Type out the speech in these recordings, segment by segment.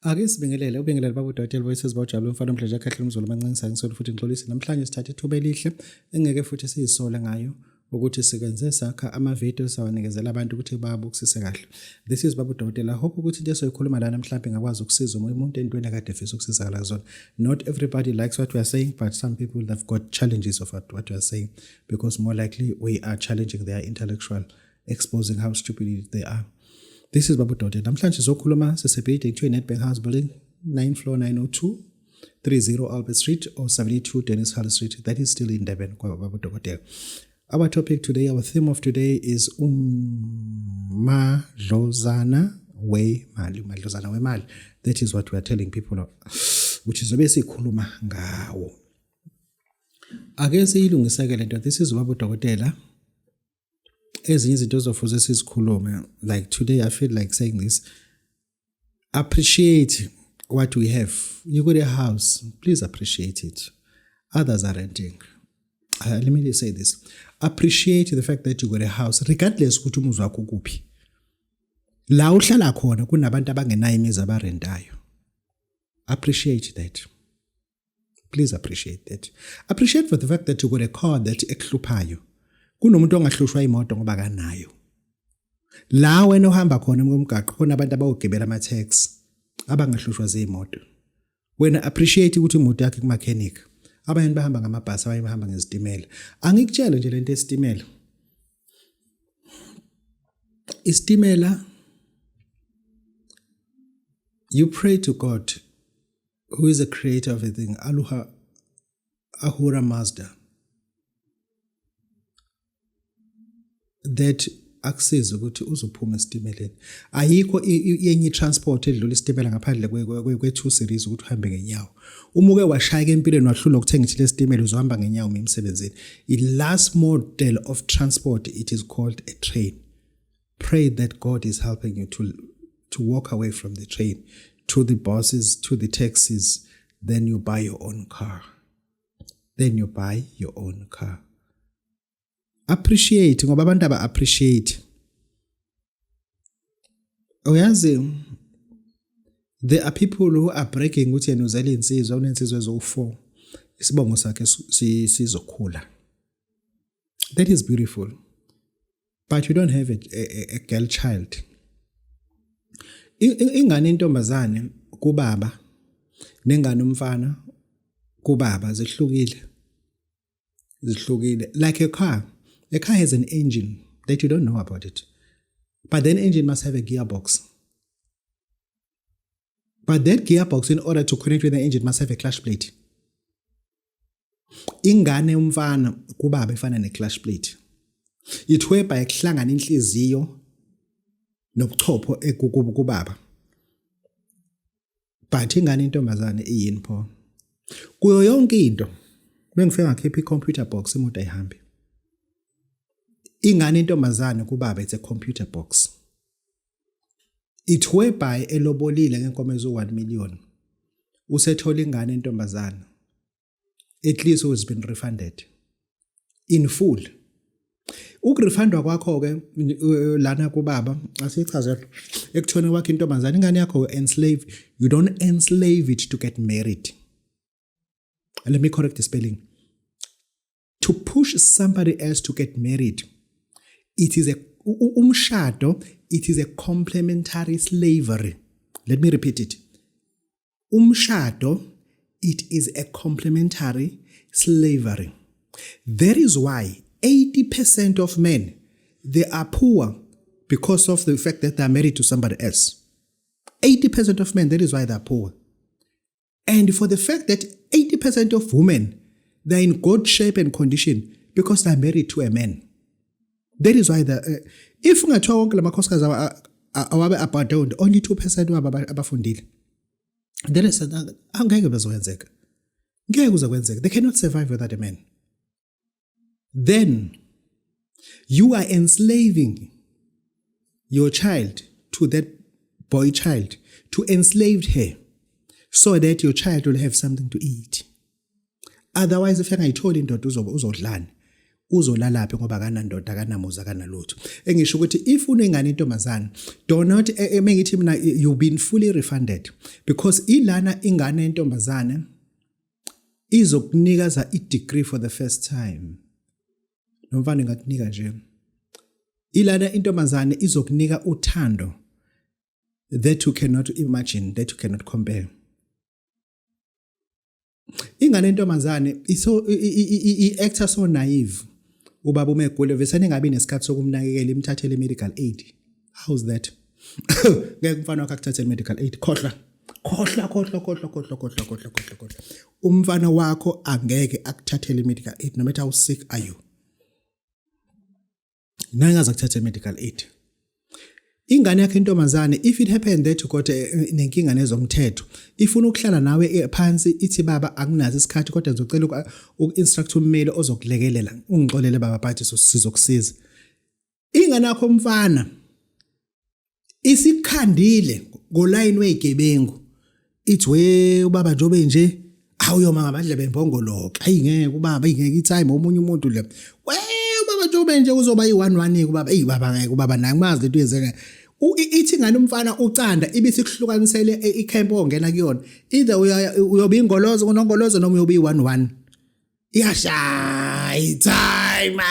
Ake ubingelele baba uDokotela Voices bawujabula umfana omdleja kahle umzulu mancinci ngisolo futhi ngixolisa namhlanje sithatha ithuba elihle engeke futhi siyisola ngayo ukuthi sikwenze sakha ama videos awanikezela abantu ukuthi babukisise kahle. This is baba uDokotela. Hope ukuthi into soyikhuluma la namhlanje ngakwazi ukusiza umuntu entweni akade efisa ukusizakala kuzona. Not everybody likes what we are saying, but some people have got challenges of what we are saying because more likely we are challenging their intellectual, exposing how stupid they are. This is Babu Dokotela. Namhlanje sizokhuluma sisebhedi ekuthiwa Nedbank House Building, 9 floor 902 30 Albert Street or 72 Dennis Hall Street. That is still in Durban, Babu Dokotela. Our topic today, our theme of today is Umadlozana Wemali. That is what we are telling people, which is basically khuluma ngawo. Ake siyilungiseke lento. This is Babu Dokotela. Ezinye izinto zofuze sizikhulume, like today I feel like saying this: appreciate what we have. You got a house, please appreciate it. Others are renting. Let me say this: appreciate the fact that you got a house, regardless ukuthi umuzi wakho kuphi. La uhlala khona kunabantu abangenayo imizi abarentayo. Appreciate that. Please appreciate that. Appreciate for the fact that you got a car that ekuhluphayo. Kunomuntu ongahlushwa imoto ngoba kanayo. La wena uhamba khona ngomgaqo khona abantu abawugibela ama taxi abangahlushwa zeimoto. Wena appreciate ukuthi imoto yakhe ku mechanic. Abanye bahamba ngamabhasi, abanye bahamba ngezitimela. Angikutshela nje lento yesitimela. Isitimela, you pray to God who is the creator of everything. Ahura Mazda. That access ukuthi uzophuma esitimeleni. Ayikho yenye transport edlula isitimela ngaphandle kwe2 series ukuthi uhambe ngenyawo. Uma uke washaya empilweni wahlula ukuthenga ile sitimela uzohamba ngenyawo emsebenzini. The last model of transport, it is called a train. Pray that God is helping you to walk away from the train, to the buses, to the taxis. Then you buy your own car. Appreciate ngoba abantu aba appreciate. Uyazi, there are people who are breaking ukuthi yena uzela insizwa unensizwe ezo4 isibongo sakhe sizokhula. That is beautiful, but you don't have a girl child. Ingane intombazane kubaba nengane umfana kubaba zihlukile like a car. A car has an engine that you don't know about it. But that engine must have a gearbox. But that gearbox, in order to connect with the engine, must have a clutch plate. Ingane umfana kubaba ifana ne-clutch plate. Ithwebha ekuhlangana inhliziyo nobuchopho kubaba. But ingane intombazane iyini pho? Kuyo yonke into bengifika ngakhipha i-computer box imoto ayihambi. Ingane intombazane kubaba, it's a computer box. It whereby elobolile ngenkomo ezo1 million. Usethola ingane intombazane. At least has been refunded in full. Ukurefundwa kwakho ke lana kubaba asichaze ekuthona kwakho intombazane ingane yakho enslave. You don't enslave it to get married. Let me correct the spelling. To push somebody else to get married, it is it is a complementary slavery. Let me repeat it. It is a complementary slavery. That is why 80% of men, they are poor because of the fact that they are married to somebody else. 80% of men, that is why they are poor. And for the fact that 80% of women, they are in good shape and condition because they are married to a man. That is why if ungathiwa wonke lamakhosikazi awabe abandoned, only 2% wabo abafundile. Then angeke bezokwenzeka. Ngeke kuzokwenzeka. They cannot survive without a man. Then you are enslaving your child to that boy child, to enslave her so that your child will have something to eat. Otherwise, if I told indoda uzodlana, uzolalaphi ngoba akanandoda akanamuzi akanalutho. Engisho ukuthi if unengane intombazane, do not mengithi mina you've been fully refunded because ilana ingane intombazane izokunika i-degree for the first time. Nomfana ngakunika nje. Ilana intombazane izokunika uthando that you cannot imagine, that you cannot compare. Ingane intombazane i-actor so naive. Ubaba umegule vesane ngabe nesikhathi sokumnakekela imthathele medical aid. How's that? Ngeke umfana wakhe akuthathele medical aid. Khohla. Umfana wakho angeke akuthathele medical aid no matter how sick are you. Nangaza kuthatha medical aid. Ingane yakhe intombazane if it happened that ugoda nenkinga nezomthetho ifuna ukuhlala nawe phansi ithi baba akunazi isikhathi kodwa ngizocela uinstruct ummeli ozokulekelela ungixolele baba bathi sizokusiza. Ingane yakho umfana isikhandile ngoline wegebengu ithi we ubaba njobe nje awuyoma ngamadle bembongoloka ayingeke ubaba ingeke itime omunye umuntu le we ubaba njobe nje uzoba yi11 kubaba baba ngeke ubaba nangimazi lento yenzeka ithi ngani umfana ucanda ibisikuhlukanisele icamp ongena kuyona either uyoba ingolozo kunongolozo noma uyoba yi11 iyashaya time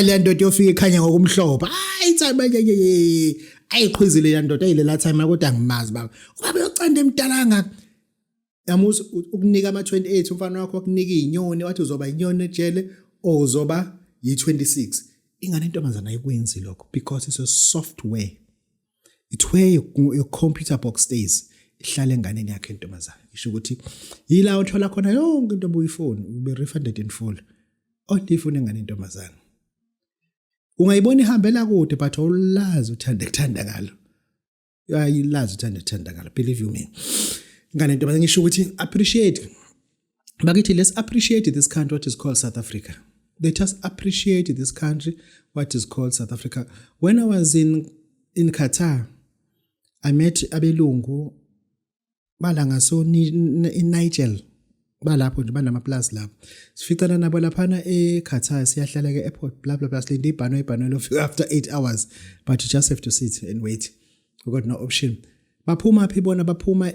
le ndoda yofika ekhanya ngokumhlopha time ayiqhwizile le ndoda ayilela time kodwa angimazi baba ubaba yocanda emdalanga yamusa ukunika ama28 umfana wakho akunika inyoni wathi uzoba inyoni ejele ozoba yi26 ingane intombazana ayikwenzi lokho because it's a software. It's where your computer box stays. Ihlale enganeni yakhe intombazana. Isho ukuthi yila uthola khona yonke into obuyifoni ube refunded in full. Only ifuna engane intombazana. Ungayibona ihambela kude but awulazi uthanda ngalo. Uyayilazi uthanda ngalo. Believe you me. Ngane intombazana ngisho ukuthi appreciate. Bakithi let's appreciate this country what is called South Africa. They just appreciate this country what is called South Africa. When I was in Qatar, I met abelungu balanga so in Niger balapho nje banamaplaza lapho sificana nabo laphana eQatar siyahlala ke airport blah blah blah silinde ibhano lofika after 8 hours but you just have to sit and wait. We got no option. Baphuma phi bona baphuma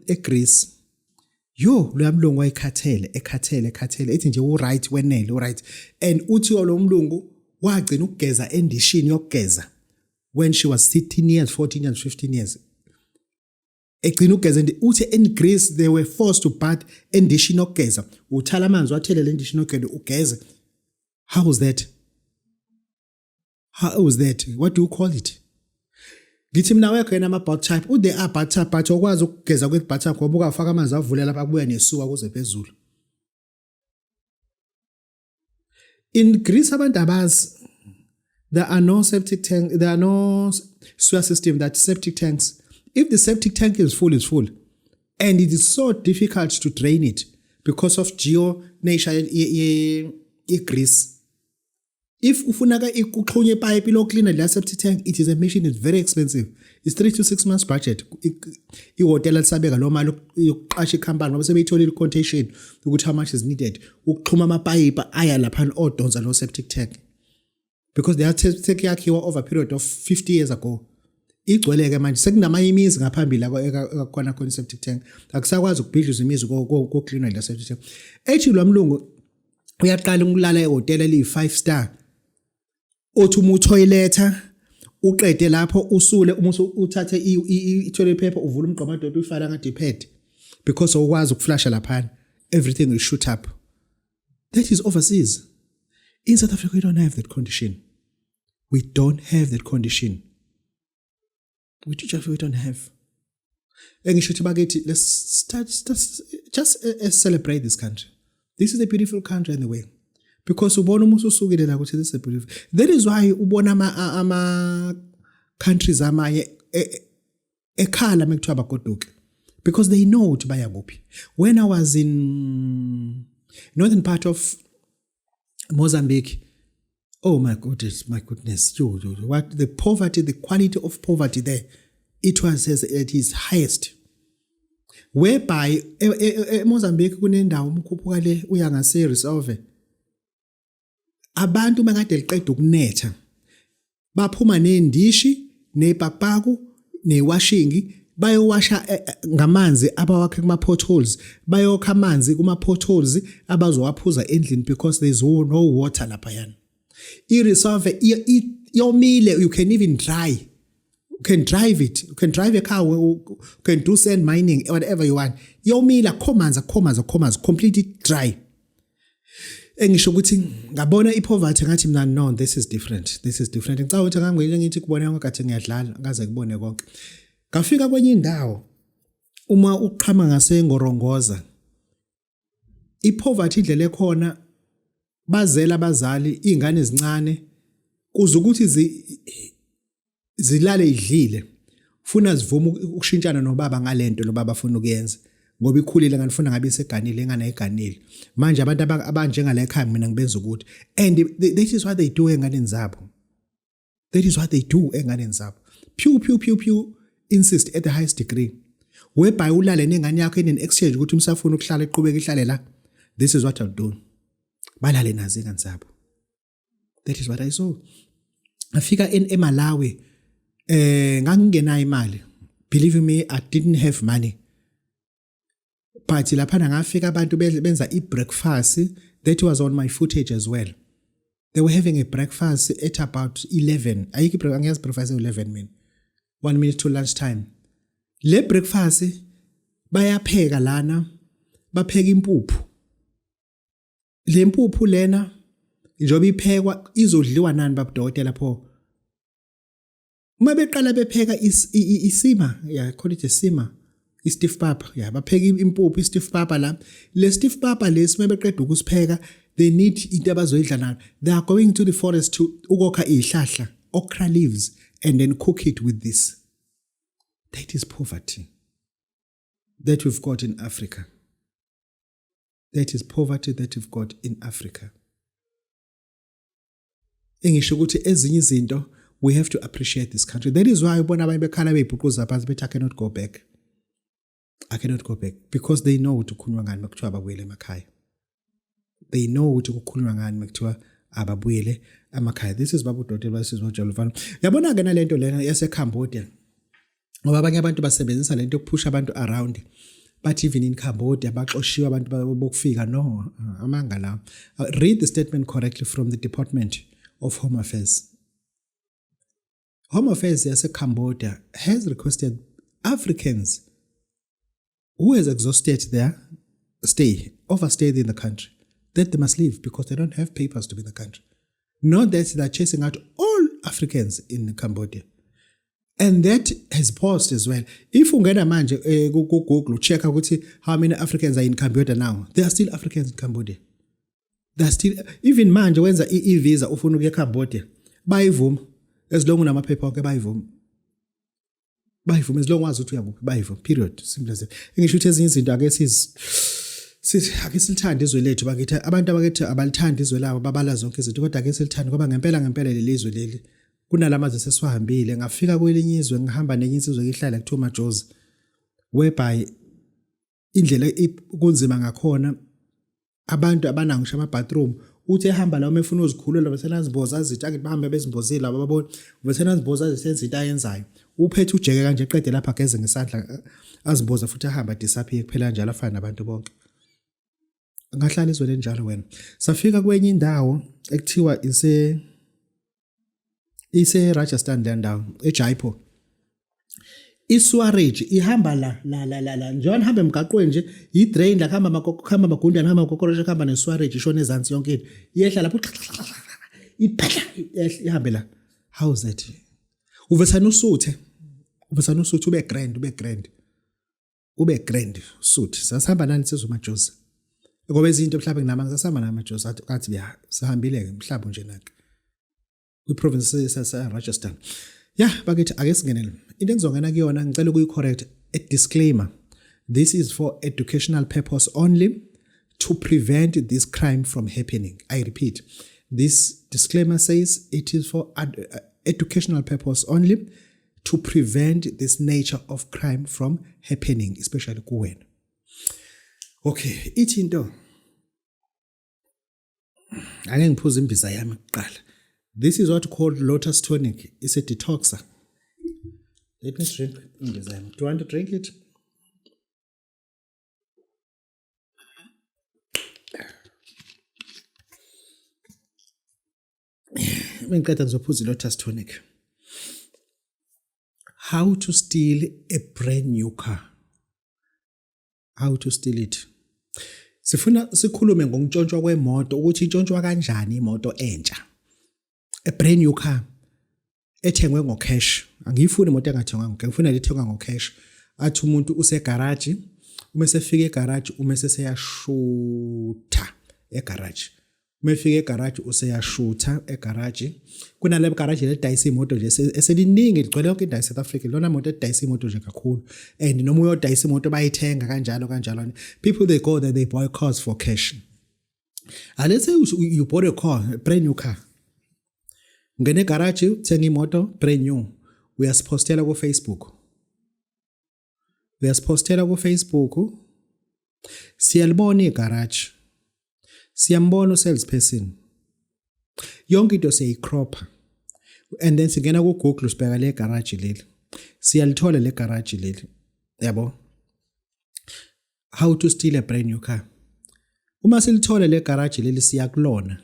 eGreece. Yo lo yamlungu wayikhathele ethi nje u right wenele u right and uthi lo mlungu wagcina ukugeza endishini yokugeza when she was 13 years 14 years 15 years egcina ukugeza uthi in Greece they were forced to bath endishini yokugeza uthala amanzi wathele le ndishini yokugeza ugeze. How was that? What do you call it? Ngithi mina wekho yena ama bath type ude a bath type but okwazi ukugeza kwe bath type ngoba ukafaka amanzi avule lapha kubuya nesuka kuze phezulu. In Greece abantu abazi there are no septic tank, there are no sewer system that septic tanks. If the septic tank is full, it's full. And it is so difficult to drain it because of nature Greece. If ufunaka ikuxhunye pipe lokuclean the septic tank, it is a machine, it's very expensive. It's 3 to 6 months budget. Ihotel lisabeka lo mali yokuqasha ikhampani ngoba sebeyithola i-quotation ukuthi how much is needed. Ukuxhuma amapipe aya lapha odonsa lo septic tank. Because they are yakhiwa over a period of 50 years ago. Igcweleke manje sekunamanye imizi ngaphambili akona khona septic tank. Akusakwazi ukubhidliza imizi ko clean le septic tank. Ethi lo mlungu uyaqala ukulala ehotel eli5 star. Othi toiletha uqede lapho usule umuso uthathe i-toilet paper uvula umgqomadodo uyifaka ngadiped because okwazi ukuflasha lapha everything will shoot up. That is overseas. In South Africa, we don't have that condition. We don't have that condition. We don't have. Let's start just celebrate this country. This is a beautiful country anyway. Because ubona umuntu usukile ukuthi this is a beautiful. That is why ubona ama countries amanye ekhala mekuthiwa bagoduke. Because they know to baya kuphi. When I was in northern part of Mozambique, oh my goodness, what the poverty, the quality of poverty there, it was at its highest. Whereby Mozambique kunendawo umkhuphuka le uya ngase resolve abantu makade liqeda ukunetha baphuma nendishi nepapaku newashingi bayowasha ngamanzi abawakhe kuma potholes bayokha amanzi kuma potholes abazowaphuza endlini because there's no water lapha yana ireserve yomile you can even dry you can drive it you can drive a car you can do sand mining whatever you want yomila khomanza completely dry engisho ukuthi ngabona ipoverty ngathi mina no this is different ngicabanga ukuthi ngangwele ngithi kubona ngathi ngiyadlala ngaze kubone konke ngafika kwenye indawo uma uqhama ngasengorongoza ipoverty indlela ekhona bazela abazali izingane ezincane kuze ukuthi zilale idlile ufuna zivuma ukushintshana nobaba ngalento lo baba afuna ukuyenza ngoba ikhulile ngifuna ngabe iseganile engane eganile manje abantu abanjengala ekhaya mina ngibenza ukuthi and this is what they do enganeni zabo pew insist at the highest degree whereby ulale nengane yakho in exchange ukuthi umsafuna ukuhlala eqhubeka ihlale la this is what I'll do balale nazi ingane zabo that is what I saw afika eMalawi ngangingenayo imali believe me I didn't have money but lapha ngafika abantu benza breakfast that was on my footage as well they were having a breakfast at about 11 angiyazi breakfast 11 mina 1 minute to lunch time le breakfast bayapheka lana bapheka impuphu le mpuphu lena njoba iphekwa izodliwa nani babudokotela pho uma beqala bepheka isima call it isima stiff papa bapheka impuphu stiff papa la le stiff papa lesi beqeda ukusipheka they need into abazoyidla nayo they are going to the forest to ukokha ihlahla okra leaves and then cook it with this that is poverty that we've got in Africa engisho ukuthi ezinye izinto we have to appreciate this country that is why ubona abanye bekhala beyibhuquza phansi bethi I cannot go back because they know ukuthi kukhulunywa ngani makuthiwa ababuyele emakhaya they know ukuthi kukhulunywa ngani makuthiwa ababuyele emakhaya this is babu Dr. Basizwe Jalufano yabona ke nalento lena yase Cambodia ngoba abanye abantu basebenzisa lento yokuphusha abantu around but even in Cambodia baxoshiwe abantu bokufika no amanga la read the statement correctly from the Department of Home Affairs yase Cambodia has requested Africans who has exhausted their overstayed in the country that they must leave because they don't have papers to be in the country. Not that they're chasing out all Africans in Cambodia. And that has paused as well. If ungena manje Google check ukuthi how many Africans are in Cambodia now. There are still Africans in Cambodia. There are still even manje wenza i-visa ufuna ukuya eCambodia. Bayivuma as long unamaphepha onke bayivuma. As long as ukuthi uyakuphi bayivuma period simple as that. Ngisho ukuthi ezinye izinto ake ake silithanda izwe lethu bakithi abantu abakithi abalithanda izwe labo babala zonke izinto kodwa ake silithanda ngoba ngempela lelizwe leli kunalamazwe sesiwahambile ngafika kwelinye izwe ngihamba nenye insizwe ngihlala ku Majozi whereby indlela kunzima ngakhona abantu abanangisho ama bathroom uthi ehamba la uma efuna uzikhulula bese nazimboza azithi ake bahambe bezimbozile laba babona bese nazimboza azisenza into ayenzayo uphethe ujeke kanje eqede lapha geze ngesandla azimboza futhi ahamba disappear kuphela njalo afana nabantu bonke ngahlala izwe lenjalo wena safika kwenye indawo ekuthiwa ise Rajasthan le ndawo eJaipur iswarage ihamba la njalo hamba emgaqweni nje idrain la khamba magundane hamba kokoroshi khamba neswarage ishona ezantsi yonke iyehla lapho iphahla ihambe la how is that uvesana usuthe ube grand suthi sasihamba nani sizomajosi ngoba izinto mhlawumbe nginamanga sasihamba namajosi athi sihambile ke mhlawumbe nje nake kwiprovince sasa Rajasthan bakithi ake singenele into engizongena kuyona ngicela ukuyicorrect a disclaimer this is for educational purpose only to prevent this crime from happening. I repeat, this disclaimer says it is for educational purpose only to prevent this nature of crime from happening, especially kuwena. Okay, ithi into ake ngiphuze imbiza yami kuqala. This is what called Lotus Tonic. It's a detoxer. Let me drink imbiza yami. Do you want to drink it? Mengiqeda ngizophuza iLotus Tonic. How to steal a brand new car. How to steal it. Sifuna sikhulume ngokuntshontshwa kwemoto ukuthi intshontshwa kanjani imoto entsha. A brand new car ethengwe ngocash. Angiyifuni imoto engathengwa ngocash, ngifuna lethengwa ngocash. Athi umuntu usegarage, uma sefika egarage, uma seseyashutha egarage. Uma efika egarage useyashutha egarage. Kunale garage ledayisa imoto nje eseliningi ligcwele yonke indawo eSouth Africa. Lona moto edayisa imoto nje kakhulu. And noma uyodayisa imoto bayithenga kanjalo. People they go there, they buy cars for cash. Let's say you bought a car, a brand new car. Ngene garage uthenga imoto brand new. Uyasipostela ku Facebook. Siyalibona igarage. Siyambona salesperson. Yonke into siyicrop. And then singena ku Google sibheka le garage leli. Siyalithola le garage leli. Yabo. How to steal a brand new car. Uma silithola le garage leli siyakulona.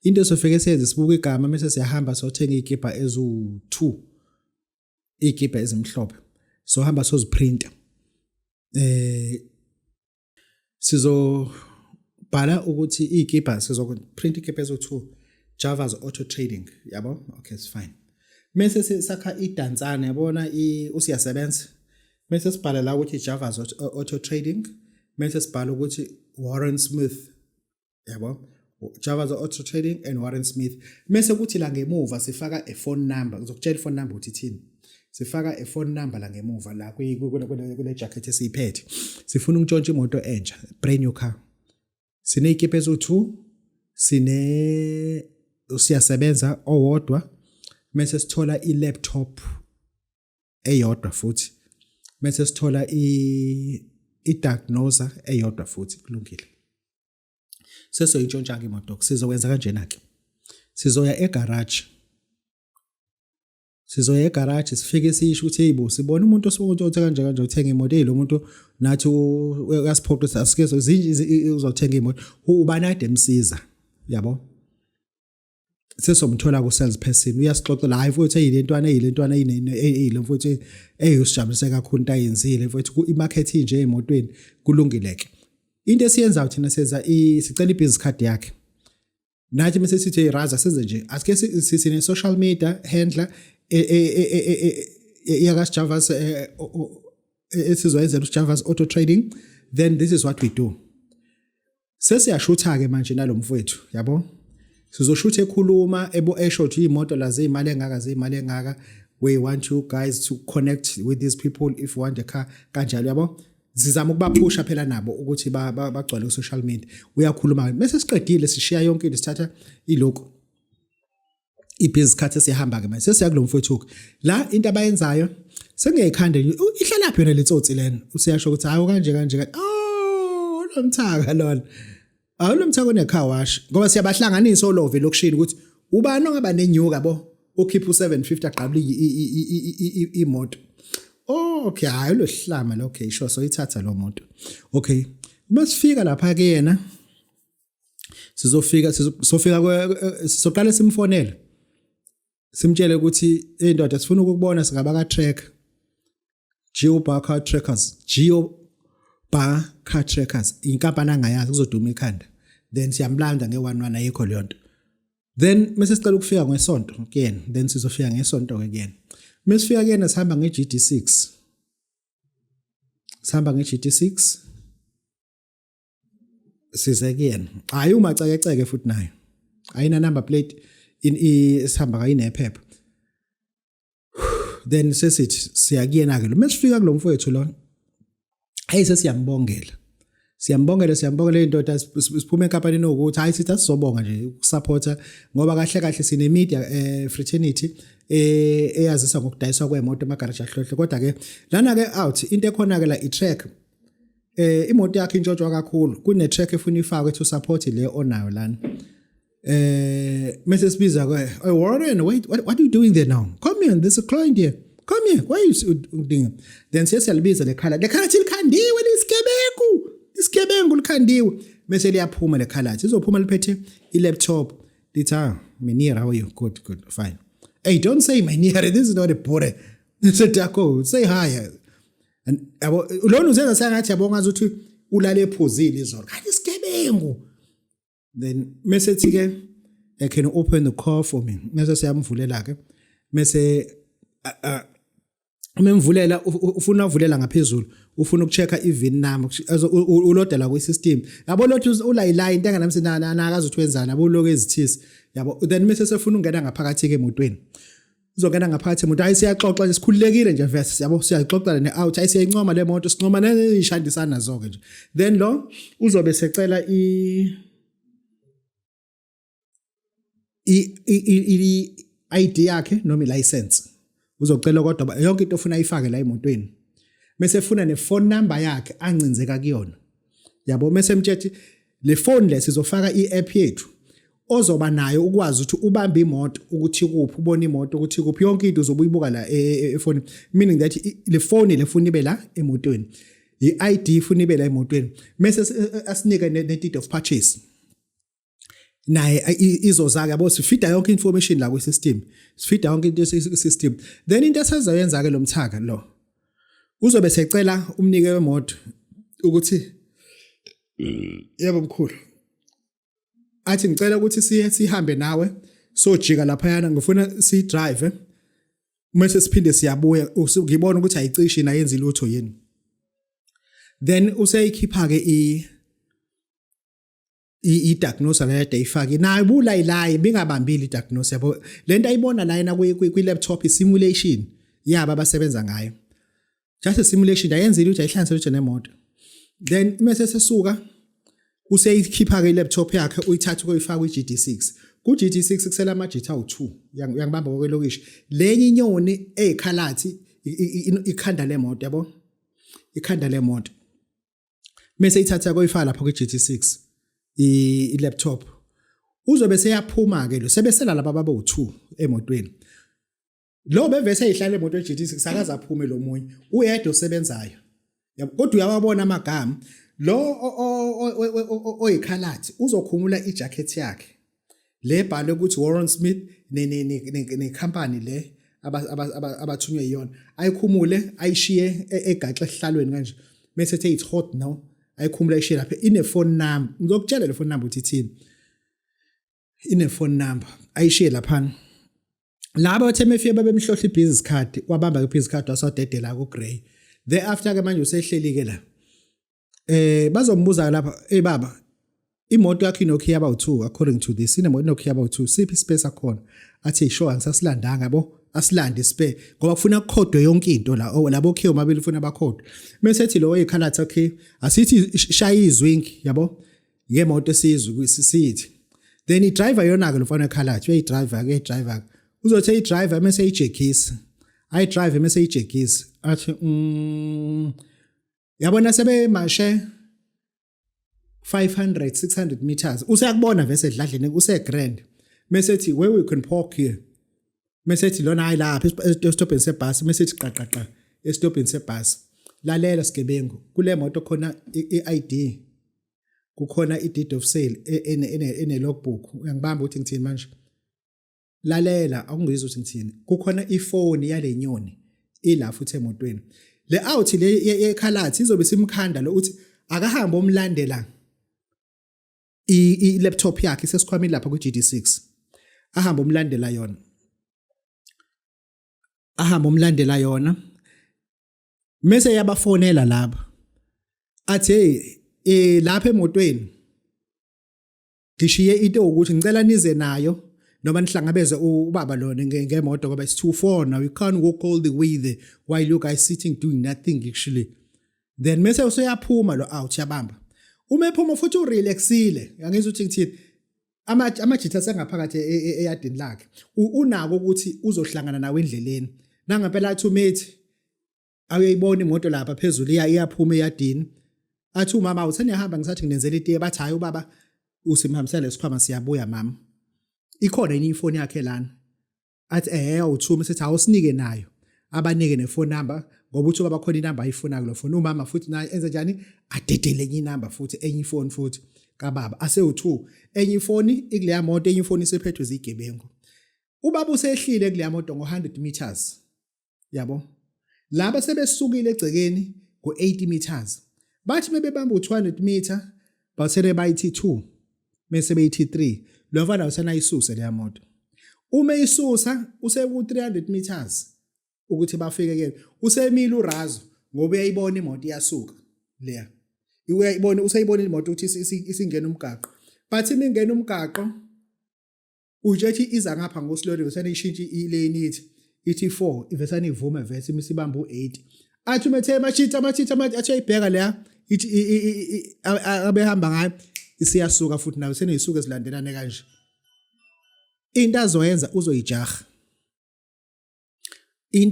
Into sofike senze sibuka igama mase siyahamba sothenga igipa ezu2. Igipa ezimhlophe. So hamba soziprinta. Sizobhala ukuthi igipa sizoprint igipa ezu2 Java's Auto Trading, yabo? Okay, it's fine. Mase sakha idansana yabona usiyasebenza. Mase sibhala la ukuthi Java's Auto Trading, mase sibhala ukuthi Warren Smith, yabo? Java's Auto Trading and Warren Smith. Mase kuthi la ngemuva sifaka a phone number. Ngizokutshela iphone number ukuthi thini. Sifaka a phone number la ngemuva la kule jacket esiyiphethe. Sifuna ukutshontsha imoto entsha, brand new car. Sine igipa ezu2, usiyasebenza owodwa, mase sithola i-laptop eyodwa futhi. Mase sithola i-diagnoser eyodwa futhi kulungile. Sesoyintshontsha imoto. Sizokwenza kanjena ke. Sizoya egarage. Sifike sisho ukuthi hey sibona umuntu osibona kanje uthenga imoto lo muntu nathi uyasiphoqa asike uzothenga imoto ubani ade emsiza yabo sesomthola ku salesperson uyasixoxela hayi mfowethu eyilentwana eyile mfowethu usijabulise kakhulu into ayenzile mfowethu ku market nje emotweni kulungileke into esiyenza thina senza sicela i-business card yakhe nathi mase sithi hey raza senze nje asike sine social media handler Java's esizowenzela Java's Auto Trading, then this is what we do. Sesiyashutha ke manje nalomfowethu yabo sizoshutha ekhuluma esho ukuthi imoto la zimali engaka we want you guys to connect with these people if you want a car kanjalo yabo sizama ukubaphusha phela nabo ukuthi bagcwale ku social media uyakhuluma bese siqedile sishiya yonke into sithatha iloko i-business card sesihamba ke manje sesiya kulomfowethu la into abayenzayo sengeyikhanda ihlala lapha yona letsotsi lena usiyasho ukuthi hayi kanje lo mthaka lona lo mthaka one car wash ngoba siyabahlanganisa olove lokushini ukuthi ubani ongaba nenyuka bo ukhipha u750 aqabula imoto okay hayi lo hlama lo okay sure so ithatha lo muntu okay uma sifika lapha ke yena sofika sizoqala simfonela simtshele ukuthi indoda sifuna ukubona singaba ka track Geobar Car Trackers inkampani angayazi kuzoduma ikhanda then siyamlanda nge11 ayikho leyo nto then mase sicela ukufika ngesonto again then sizofika ngesonto again mesifika kuyena sihamba ngeGD6 size kuyena hayi umacekeceke futhi nayo ayina number plate isihamba kayinephepha then sesithi siyakuyena ke lo mesifika kulomfowethu lo ayise siyambongela indoda siphuma enkampanini ukuthi hayi sithi asizobonga nje ukusupporta ngoba kahle sine media fraternity eyazisa ngokudayiswa kwemoto emagaraji ahlohle kodwa ke lana ke out into ekhona ke la itrack imoto yakhe intshotshwa kakhulu kune track efuna ifakwe to support le onayo lana mase sibiza ke Warren wait what are you doing there now come here there's a client here come here why are you doing then siyalibiza le khala likhandiwe isikebengu likhandiwe mase liyaphuma le khala izophuma liphethe i-laptop lithi Mynheer how are you good fine hey don't say Mynheer this is not a bore Setako say hi and lona uzenza sengathi yabonga ukuthi ulale ephuzile izolo kanti isigebengu then mesethi ke can you open the car for me mase siyamvulela ke mase umemvulela ufuna uvulela ngaphezulu ufuna ukuchecka i-VIN number ulodela kwi-system yabo lothi ulayilaya into enganamsina akazi ukuthi wenzani yabo lokho ezithisi yabo then mase sefuna ungena ngaphakathi ke emotweni uzongena ngaphakathi emoto ayisiyaxoxa sikhululekile nje verse yabo siyaxoxa ne out ayisiyayincoma le moto sincoma nezishandisana zonke nje then lo uzobe secela ID yakhe noma i-license uzocela kodwa yonke into ofuna ayifake la emotweni mase efuna ne-phone number yakhe ancinzeka kuyona yabo mase emtshethi le phone le sizofaka i-app yethu ozoba nayo ukwazi ukuthi ubambe imoto ukuthi kuphi ubone imoto ukuthi kuphi yonke into uzobuyibuka la efoni meaning that le phone lefuna ibe la emotweni i-ID ifuna ibe la emotweni mase asinike ne-deed of purchase naye izozaka yabo sifida yonke information la kwi-system sifida yonke into system then into esazoyenza ke lo mthaka lo uzobe secela umnike wemoto ukuthi yebo mkhulu athi ngicela ukuthi sihambe nawe sojika lapha yana ngifuna si drive mase siphinde siyabuya ngibona ukuthi ayicishi na yenza ilutho yini then useyikhipha ke i-diagnosis la deyifaki nayo bulayilayi bingabambili i-diagnosis yabo lento ayibona la yena kwi-laptop i-simulation yaba abasebenza ngayo just a simulation ayenzile ukuthi ayihlanganisele ukuthi nemoto then mase sesuka useyikhipha ke i-laptop yakhe uyithatha uyifaka kwi-GT6 ku-GT6 kusela ama-GT awu2 yangibamba kokwelokishi lenye inyoni eyikhalathi ikhanda lemoto yabo ikhanda lemoto mase ithatha koyifaka lapha kwi-GT6 i-laptop uzobe seyaphuma ke lo sebesela laba babo2 emotweni lo bevese eyihlala emoto ye-GT6 akaze aphume lo munye uyedwa osebenzayo kodwa uyawabona amagama lo oyikhalathi uzokhumula ijacket yakhe le bhalwe ukuthi Warren Smith ne-company le abathunywe yiyona ayikhumule ayishiye egaxa ehlalweni kanje mase ethi it's hot now ayikhumula ayishiye lapha ine-phone number ngizokutshela le phone number ukuthi ithini ine-phone number ayishiye laphana laba bathe mefike babemhlohla i-business card wabamba i-business card wasodedela ku-Grey thereafter ke manje usehleli ke la bazombuza lapha baba imoto yakhe inoKia abawu2 according to this inemoto inoKia abawu2 siphi space akhona athi sure angisasilandanga yabo asilande spare ngoba kufuna ukukhodwe yonke into la labo Kia mabili ufuna bakhodwe mase ethi lo oyikhalatha okay asithi shaya izwingi yabo ngemoto esizwe sithi then i-driver yona ke lofana ekhalatha uyayi-driver uzothi i-driver mase ejekisa ayi-drive mase ejekisa athi yabona sebemashe 500 600 meters useyakubona vese edladleni usegrand mase ethi where we can park here mase ethi lona hayi lapha estopini sebhasi mase ethi qaqaqa estopini sebhasi lalela sigebengu kule moto khona i-ID kukhona i-deed of sale ene logbook uyangibamba ukuthi ngithini manje lalela akungizwe ukuthi ngithini kukhona ifoni yale nyoni ila futhi emotweni le out le yekhalathi izobe simkhanda lo uthi akahamba omlandela i-laptop yakhe sesikhwamile lapha ku-GT6 ahamba omlandela yona mase yabafonela laba athi lapha emotweni ngishiye into ukuthi ngicela nize nayo noma nihlangabeze ubaba lona ngemoto ngoba it's 2-4 now you can't walk all the way there while you guys sitting doing nothing actually then mase useyaphuma lo out yabamba uma ephuma futhi urelaxile angizwe ukuthi ngithini amajitha sengaphakathi eyadini lakhe unako ukuthi uzohlangana nawe endleleni nangempela athi umethi awuyibona imoto lapha phezulu iyaphuma eyadini athi umama useniyahamba ngisathi nginenzela itiye bathi hayi ubaba usimhambisele isikhwama siyabuya mama ikhona yini ifoni yakhe lana athi uthuma sithi awusinike nayo abanike nefone number ngoba uthi baba khona inamba ayifuna kulo phone umama futhi naye enza njani adedele enye inamba futhi enye ifoni futhi kababa ase-2 enye ifoni ikuleya moto enye ifoni isephethwe zigebengu ubaba usehlile kuleya moto ngo100 meters yabo laba sebesukile egcekeni ngo80 meters bathi mebebamba u200 meter basele bayithi 2 bese beyithi 3 lo mfana usenayisuse leya moto uma isusa useku300 meters ukuthi bafike ke usemile urazo ngoba uyayibona imoto iyasuka leya uyayibona usayibona imoto ukuthi isingena umgaqo bathi mingena umgaqo ujethi iza ngapha ngoslowly vesanayishintsha ilane ithi 4 ivesana ivume vese imisibamba u8 athi umethe machitha athi ayibheka leya ithi abehamba ngayo isiyasuka futhi nawe seneyisuka zilandelane kanje into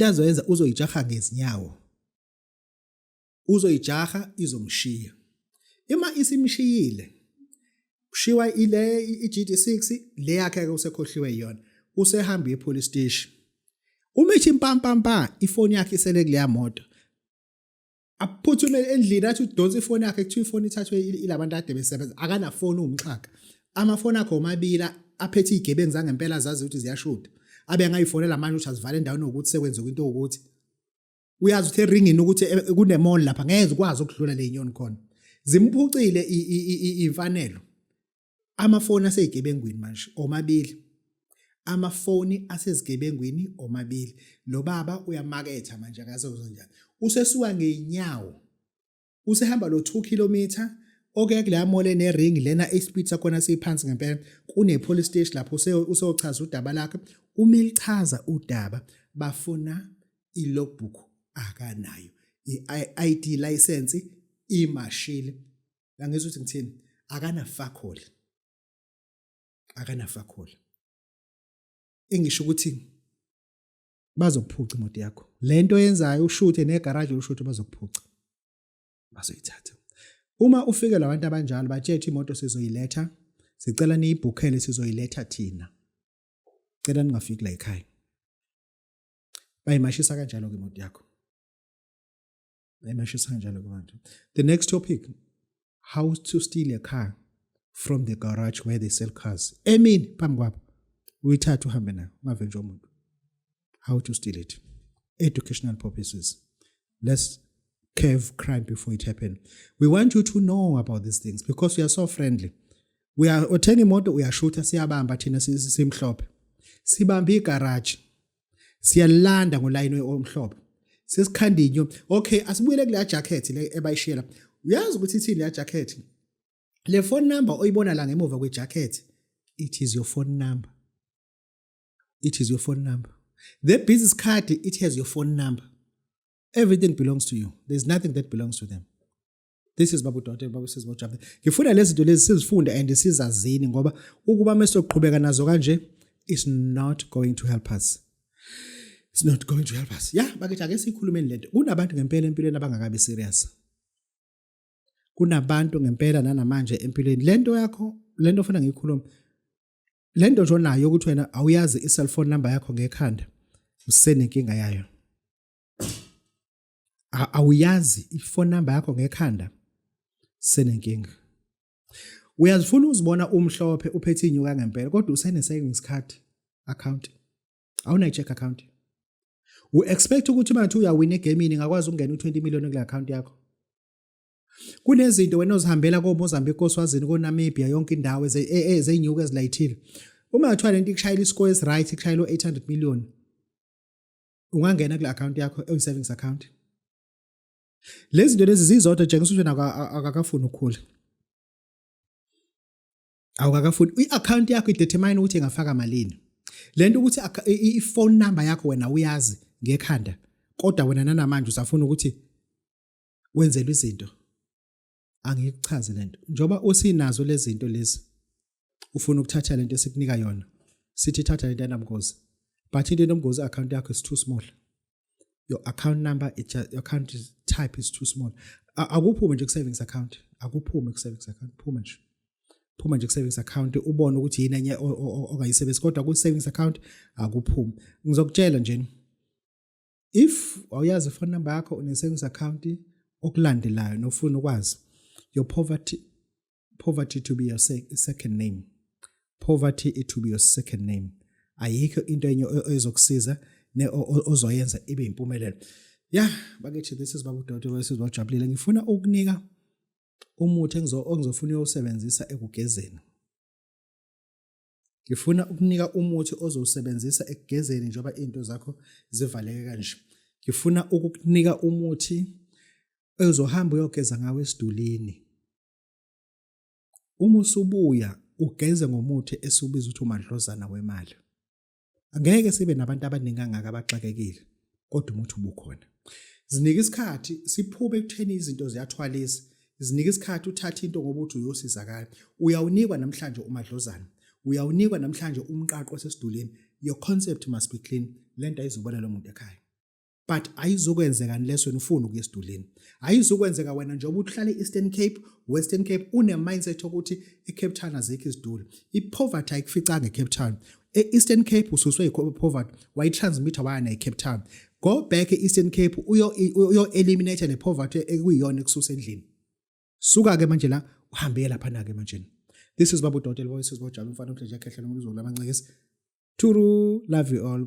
azoyenza uzoyijaha ngezinyawo uzoyijaha izomshiya ima isimshiyile ushiwa ile iGD6 le yakhe ke usekhohliwe iyona usehamba epolice station umithi mpampampa ifoni yakhe isele kuleya moto aphuthume endlini athi udonsa ifoni yakhe kuthiwa ifoni ithathwe ilabantu ade besebenza akana phone umxhaka amafoni akhe omabila aphethe igebengu zangempela zazi ukuthi ziyashuda abe ngayifonela manje ukuthi azivale endaweni ukuthi sekwenza into ukuthi uyazi ukuthi eringini ukuthi kunemall lapha ngeze ukwazi ukudlula le inyoni khona zimphucile imfanelo amafoni aseyigebengwini manje omabili amafoni asezigebengwini omabili lo baba uyamaketha manje akasezo njani usesuka ngeenyawo usehamba lo 2 km okay kuleya mall enering lena ispeed sakhona siphansi ngempela kune police station lapho usochaza udaba lakhe uma lichaza udaba bafuna ilogbook akanayo iID license imashile la ngizwe ukuthi ngithini akana fakhole engisho ukuthi bazokuphuca imoto yakho lento yenzayo ushuthe negarage ushuthe bazokuphuca bazoyithatha uma ufike labantu abanjalo batshethe imoto sizoyiletha sicela niyibukhele sizoyiletha thina cela ningafiki la ekhaya bayimashisa kanjalo ke imoto yakho bayimashisa kanjalo kubantu the next topic how to steal a car from the garage where they sell cars emini phambi kwapho uyithatha uhambe nayo ungave nje umuntu how to steal it educational purposes let's curve crime before it happen we want you to know about these things because we are so friendly we are othenga imoto uyashutha siyabamba thina simhlophe sibamba igarage siyalanda ngoline omhlophe sesikhandinyo okay asibuyele kule jacket le ebayishela uyazi ukuthi ithini le jacket le phone number oyibona la ngemuva kwe jacket it is your phone number the business card it has your phone number everything belongs to you there's nothing that belongs to them this is babu daughter babu says watch up ngifuna lezi zinto lezi sizifunda and sizazini ngoba ukuba mesoqhubeka nazo kanje is not going to help us yeah bakithi ake sikhulumeni lento kunabantu ngempela empilweni abangakabi serious kunabantu ngempela nanamanje empilweni lento yakho lento ufuna ngiyikhuluma lento nje onayo ukuthi wena awuyazi i-cellphone number yakho ngekhanda usenenkinga yayo awuyazi ifone number yakho ngekhanda senenkinga uyazifuna uzibona umhlophe uphethe inyuka ngempela kodwa usene savings card account awuna check account expect ukuthi manje uyawina egamini ngakwazi ukungena u20 million kule account yakho kunezinto wena uzihambela koMozambique koSwazini koNamibia yonke indawo ezenyuka ezilayithile uma uthiwa lento ikushayela iscore is right ikushayela 800 million ungangena kule account yakho savings account lezi zinto lezi zizodwa nje ngisuthi akakafuni ukukhula awukakafuni i-account yakho idetermine ukuthi ingafaka malini lento ukuthi i-phone number yakho wena uyazi ngekhanda kodwa wena nanamanje usafuna ukuthi wenzelwe izinto angikuchaze lento njoba usinazo lezi zinto lezi ufuna ukuthatha lento esikunika yona sithi thatha lento enamgozi but into enomgozi account yakho is too small your account number your account type is too small. Akuphume nje ku-savings account, akuphume ku-savings account, phuma nje ku-savings account ubone ukuthi yini enye ongayisebenzisi, kodwa ku-savings account akuphume. Ngizokutshela nje, if awuyazi phone number yakho une-savings account, okulandelayo nofuna ukwazi, your poverty to be your second name. Poverty it to be your second name. Ayikho into enye ezokusiza ozoyenza ibe impumelelo. Bakithi, this is Baba uDoto Voices Bajabulile. Ngifuna ukunika umuthi engizofuna uyosebenzisa ekugezeni. Ngifuna ukunika umuthi ozowusebenzisa ekugezeni njengoba into zakho zivaleke kanje. Ngifuna ukukunika umuthi ozohamba uyogeza ngawe esidulini. Uma usubuya ugeze ngomuthi esubiza ukuthi umadlozana wemali. Angeke sibe nabantu abaningi kangaka abaxakekile, kodwa umuthi ubukhona. Zinika isikhathi siphume ekutheni izinto ziyathwalisa. Zinika isikhathi uthathe into ngoba uthi uyosizakala. Uyawunikwa namhlanje umadlozana. Uyawunikwa namhlanje umqaqo osesidulini. Your concept must be clean. Lento ayizubona lo muntu ekhaya. But ayizokwenzeka unless wena ufuna ukuya esidulini. Ayizokwenzeka wena njengoba uhlala e-Eastern Cape, Western Cape, une mindset ukuthi eCape Town azikho iziduli. I-poverty ayikuficanga eCape Town. E-Eastern Cape ususwe i-poverty, wayitransmit wana eCape Town. Go back e-Eastern Cape uyo eliminate le poverty ekuyiyona ekususa endlini. Suka ke manje la uhambe lapha na ke manje. This is Baba uDoto Voices Bajabulile, umfana omhleja khehle nomuzulu amancikisi. Turu, love you all.